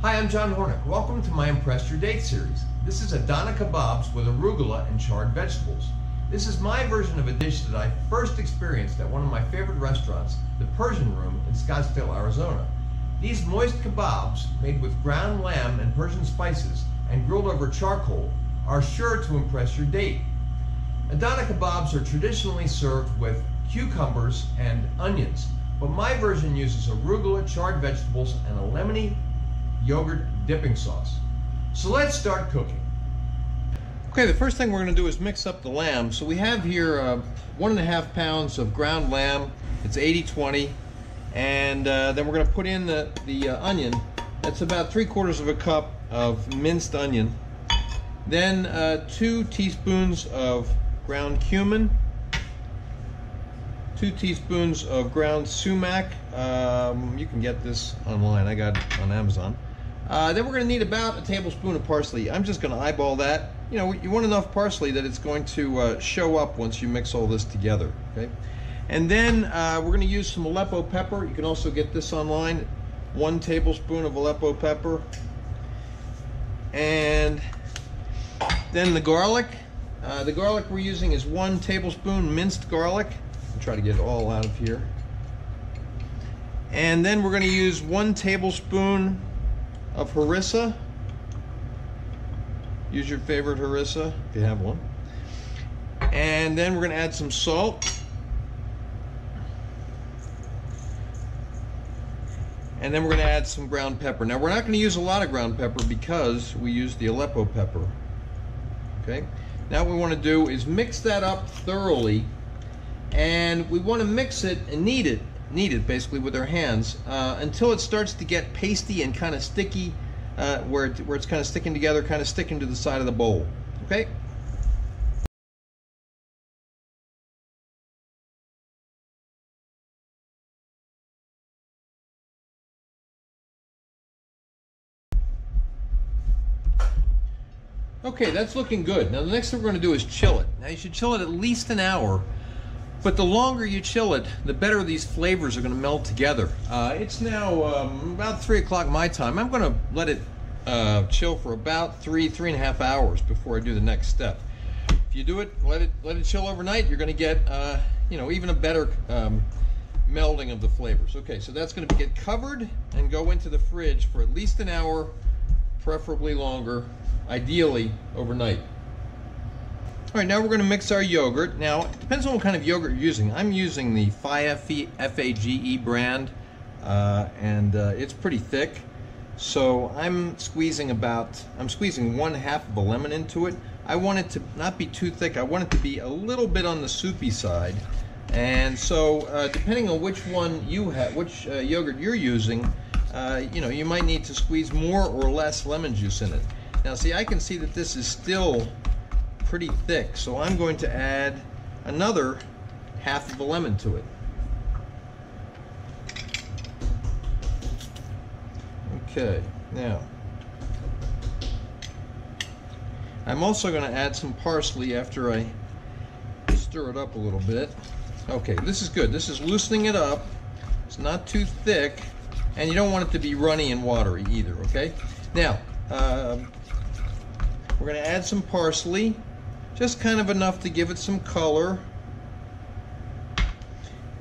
Hi, I'm John Hornick. Welcome to my Impress Your Date series. This is Adana kebabs with arugula and charred vegetables. This is my version of a dish that I first experienced at one of my favorite restaurants, the Persian Room in Scottsdale, Arizona. These moist kebabs, made with ground lamb and Persian spices and grilled over charcoal, are sure to impress your date. Adana kebabs are traditionally served with cucumbers and onions, but my version uses arugula, charred vegetables, and a lemony yogurt dipping sauce. So let's start cooking. Okay, the first thing we're going to do is mix up the lamb. So we have here 1.5 pounds of ground lamb. It's 80-20, and then we're going to put in the onion. That's about 3/4 of a cup of minced onion. Then 2 teaspoons of ground cumin, 2 teaspoons of ground sumac. You can get this online. I got it on Amazon. Then we're going to need about a tablespoon of parsley. I'm just going to eyeball that. You know, you want enough parsley that it's going to show up once you mix all this together. Okay, and then we're going to use some Aleppo pepper. You can also get this online. 1 tablespoon of Aleppo pepper, and then the garlic. The garlic we're using is 1 tablespoon minced garlic. I'll try to get it all out of here. And then we're going to use 1 tablespoon of harissa. Use your favorite harissa if you have one. And then we're going to add some salt. And then we're going to add some ground pepper. Now we're not going to use a lot of ground pepper because we use the Aleppo pepper. Okay. Now what we want to do is mix that up thoroughly, and we want to mix it and knead it basically with our hands until it starts to get pasty and kind of sticky, where it's kind of sticking together, kind of sticking to the side of the bowl. Okay. Okay, that's looking good. Now the next thing we're going to do is chill it. Now you should chill it at least an hour, but the longer you chill it, the better these flavors are going to meld together. It's now about 3 o'clock my time. I'm going to let it chill for about 3.5 hours before I do the next step. If you do it, let it chill overnight, you're going to get you know, even a better melding of the flavors. Okay, so that's going to get covered and go into the fridge for at least an hour, preferably longer. Ideally overnight. All right, now we're going to mix our yogurt. Now, it depends on what kind of yogurt you're using. I'm using the Fage brand, and it's pretty thick. So I'm squeezing 1/2 of a lemon into it. I want it to not be too thick. I want it to be a little bit on the soupy side. And so, depending on which one you have, which yogurt you're using, you know, you might need to squeeze more or less lemon juice in it. Now see, I can see that this is still pretty thick, so I'm going to add another 1/2 of a lemon to it. Okay, now I'm also going to add some parsley after I stir it up a little bit. Okay, this is good. This is loosening it up. It's not too thick, and you don't want it to be runny and watery either, okay? Now, we're going to add some parsley, just kind of enough to give it some color.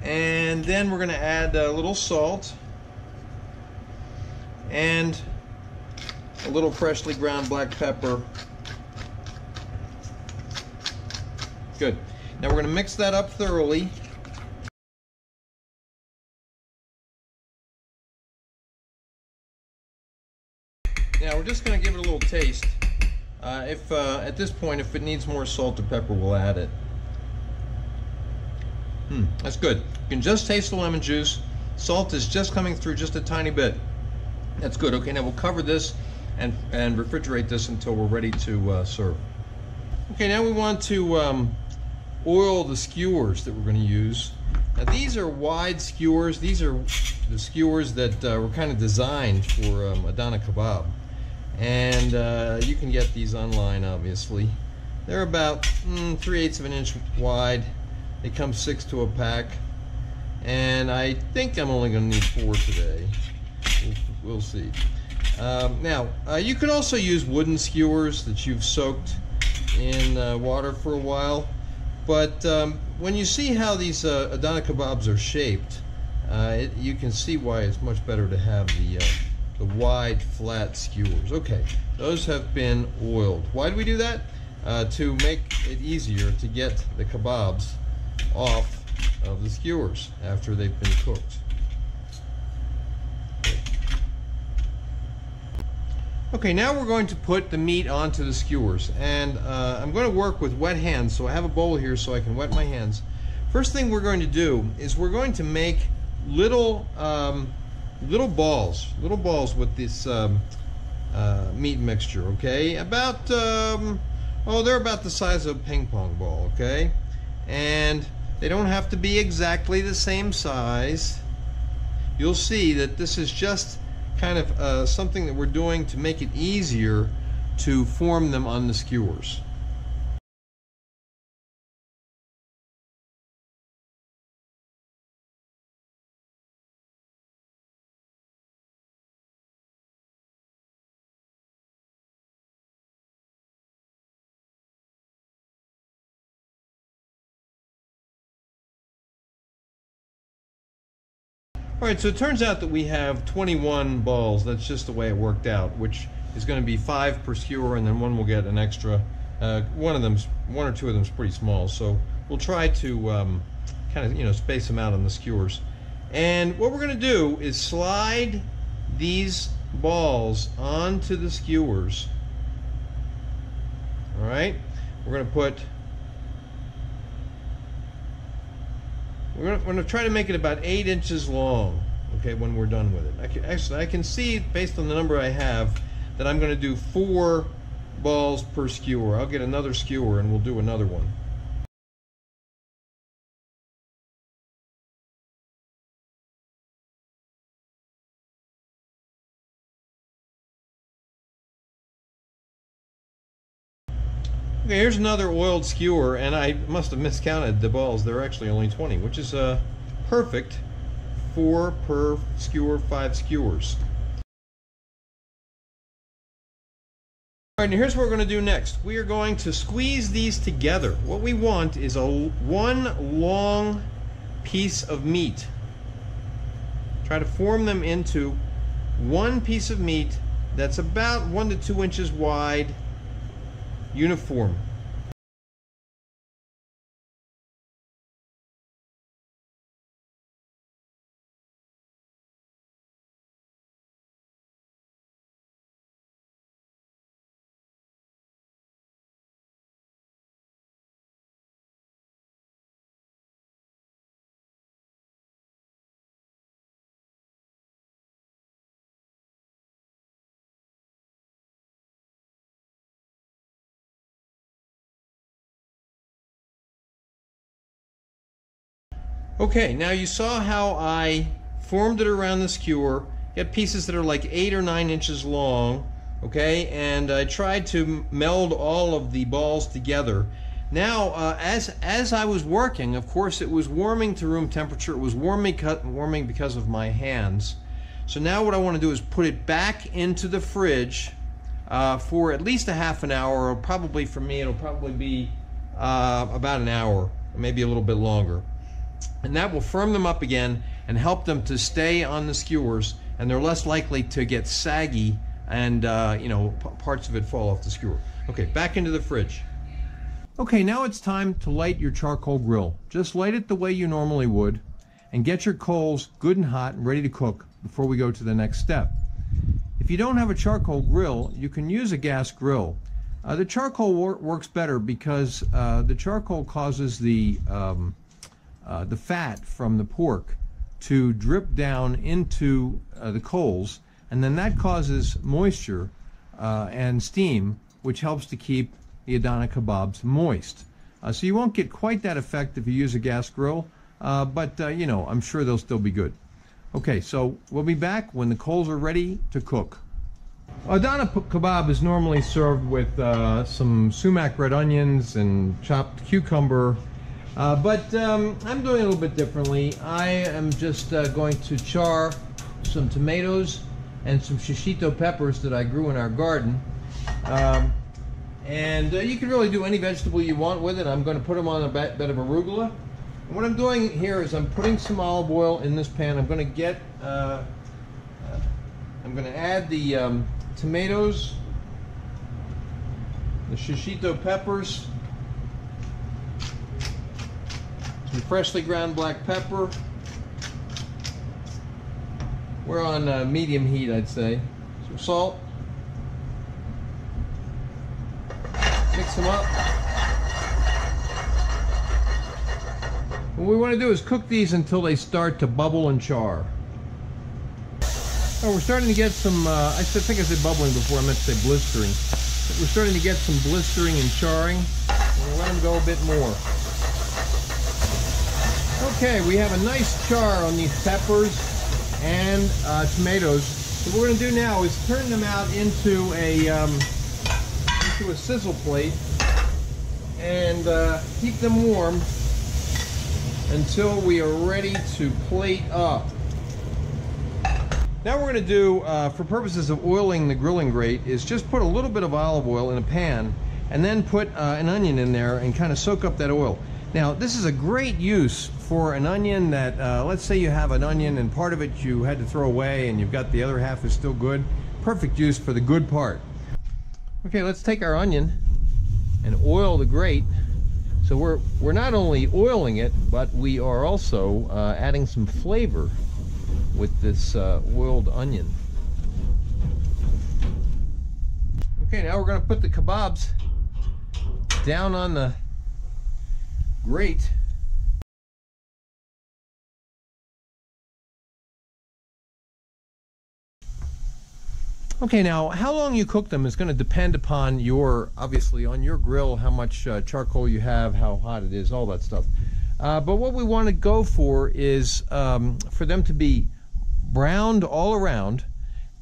And then we're going to add a little salt and a little freshly ground black pepper. Good. Now we're going to mix that up thoroughly. Now we're just going to give it a little taste. If at this point, if it needs more salt or pepper, we'll add it. That's good. You can just taste the lemon juice. Salt is just coming through just a tiny bit. That's good. Okay, now we'll cover this and refrigerate this until we're ready to serve. Okay, now we want to oil the skewers that we're going to use. Now these are wide skewers. These are the skewers that were kind of designed for Adana kebab. And you can get these online, obviously. They're about 3/8 of an inch wide. They come 6 to a pack. And I think I'm only going to need 4 today. We'll see. Now, you could also use wooden skewers that you've soaked in water for a while, but when you see how these Adana kebabs are shaped, you can see why it's much better to have the wide, flat skewers. Okay, those have been oiled. Why do we do that? To make it easier to get the kebabs off of the skewers after they've been cooked. Okay, now we're going to put the meat onto the skewers, and I'm going to work with wet hands, so I have a bowl here so I can wet my hands. First thing we're going to do is we're going to make little balls with this meat mixture. Okay, about they're about the size of a ping pong ball. Okay, and they don't have to be exactly the same size. You'll see that this is just kind of something that we're doing to make it easier to form them on the skewers. Alright, so it turns out that we have 21 balls. That's just the way it worked out, which is going to be 5 per skewer, and then one will get an extra. One or two of them is pretty small, so we'll try to kind of space them out on the skewers. And what we're going to do is slide these balls onto the skewers. Alright, we're going to put. We're going to try to make it about 8 inches long, okay, when we're done with it. I can see, based on the number I have, that I'm going to do 4 balls per skewer. I'll get another skewer and we'll do another one. Okay, here's another oiled skewer, and I must have miscounted the balls. They're actually only 20, which is perfect. 4 per skewer, 5 skewers. All right, now here's what we're going to do next. We are going to squeeze these together. What we want is one long piece of meat. Try to form them into one piece of meat that's about 1 to 2 inches wide, uniform. Okay, now you saw how I formed it around the skewer. Get pieces that are like 8 or 9 inches long, okay, and I tried to meld all of the balls together. Now, as I was working, of course, it was warming to room temperature. It was warming because of my hands. So now what I want to do is put it back into the fridge for at least a half an hour, or probably for me, it'll probably be about an hour, maybe a little bit longer. And that will firm them up again and help them to stay on the skewers, and they're less likely to get saggy and parts of it fall off the skewer. Okay, back into the fridge. Okay, now it's time to light your charcoal grill. Just light it the way you normally would and get your coals good and hot and ready to cook before we go to the next step. If you don't have a charcoal grill, you can use a gas grill. The charcoal works better because the charcoal causes the fat from the pork to drip down into the coals, and then that causes moisture and steam, which helps to keep the Adana kebabs moist. So you won't get quite that effect if you use a gas grill, but I'm sure they'll still be good. Okay, so we'll be back when the coals are ready to cook. Adana kebab is normally served with some sumac red onions and chopped cucumber. But I'm doing it a little bit differently. I am just going to char some tomatoes and some shishito peppers that I grew in our garden. You can really do any vegetable you want with it. I'm going to put them on a bed of arugula. And what I'm doing here is I'm putting some olive oil in this pan. I'm going to add the tomatoes, the shishito peppers, some freshly ground black pepper. We're on medium heat, I'd say. Some salt. Mix them up. What we want to do is cook these until they start to bubble and char. Oh, we're starting to get some, I think I said bubbling before, I meant to say blistering. But we're starting to get some blistering and charring. We'll let them go a bit more. Okay, we have a nice char on these peppers and tomatoes. So what we're going to do now is turn them out into a sizzle plate and keep them warm until we are ready to plate up. Now we're going to do, for purposes of oiling the grilling grate, is just put a little bit of olive oil in a pan and then put an onion in there and kind of soak up that oil. Now this is a great use for an onion that, let's say you have an onion and part of it you had to throw away and you've got the other half is still good. Perfect use for the good part. Okay, let's take our onion and oil the grate. So we're not only oiling it, but we are also adding some flavor with this oiled onion. Okay, now we're going to put the kebabs down on the grate. Okay, now how long you cook them is going to depend upon obviously on your grill, how much charcoal you have, how hot it is, all that stuff. But what we want to go for is for them to be browned all around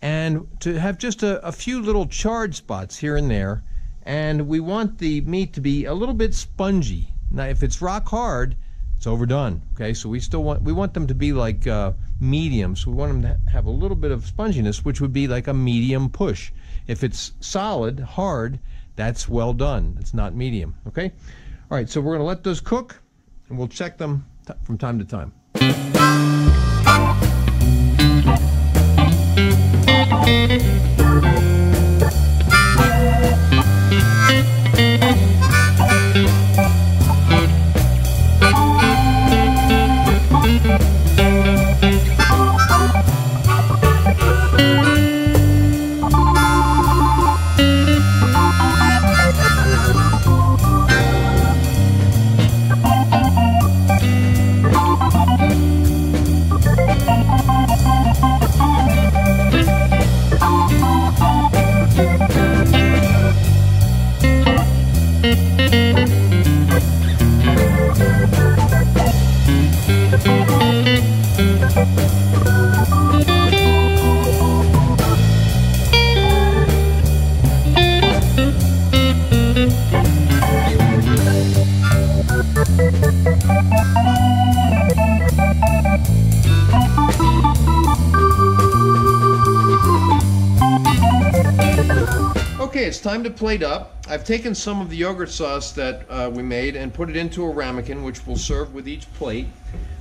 and to have just a few little charred spots here and there. And we want the meat to be a little bit spongy. Now, if it's rock hard, it's overdone. Okay, so we want them to be like medium. So we want them to have a little bit of sponginess, which would be like a medium push. If it's solid, hard, that's well done. It's not medium. Okay. All right. So we're going to let those cook, and we'll check them from time to time. Okay, it's time to plate up. I've taken some of the yogurt sauce that we made and put it into a ramekin, which we'll serve with each plate.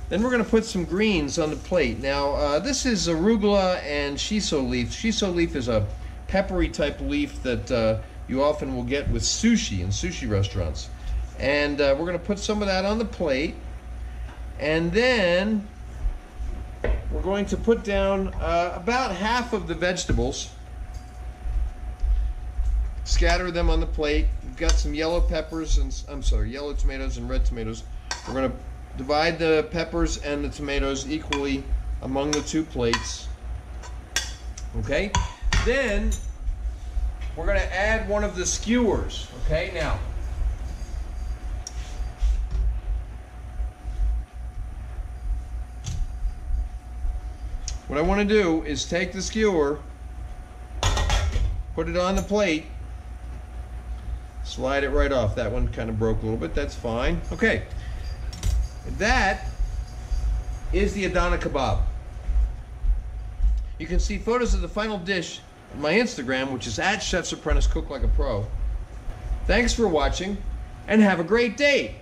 Then we're going to put some greens on the plate. Now, this is arugula and shiso leaf. Shiso leaf is a peppery type leaf that you often will get with sushi in sushi restaurants. And we're going to put some of that on the plate. And then we're going to put down about half of the vegetables. Scatter them on the plate. We've got some yellow peppers and, yellow tomatoes and red tomatoes. We're going to divide the peppers and the tomatoes equally among the two plates. Okay? Then we're going to add one of the skewers. Okay? Now, what I want to do is take the skewer, put it on the plate, slide it right off. That one kind of broke a little bit. That's fine. Okay. That is the Adana kebab. You can see photos of the final dish on my Instagram, which is @Chef's Apprentice Cook Like a Pro. Thanks for watching, and have a great day.